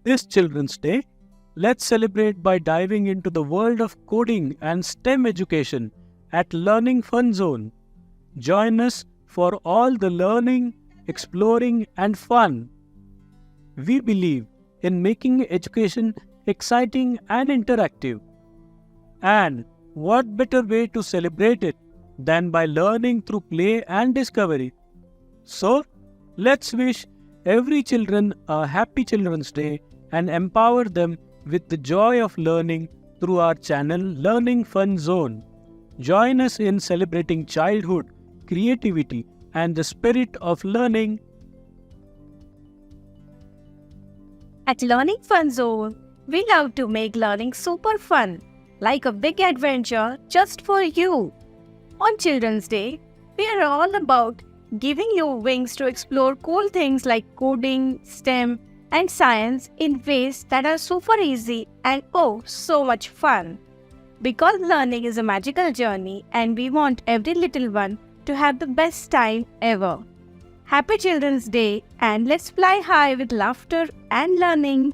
This Children's Day, let's celebrate by diving into the world of coding and STEM education at Learning Fun Zone. Join us for all the learning, exploring, and fun. We believe in making education exciting and interactive. And what better way to celebrate it than by learning through play and discovery? So, let's wish every children a happy Children's Day and empower them with the joy of learning through our channel Learning Fun Zone. Join us in celebrating childhood, creativity, and the spirit of learning. At Learning Fun Zone, we love to make learning super fun, like a big adventure just for you. On Children's Day, we are all about giving you wings to explore cool things like coding, STEM, and science in ways that are super easy and oh, so much fun. Because learning is a magical journey and we want every little one to have the best time ever. Happy Children's Day and let's fly high with laughter and learning.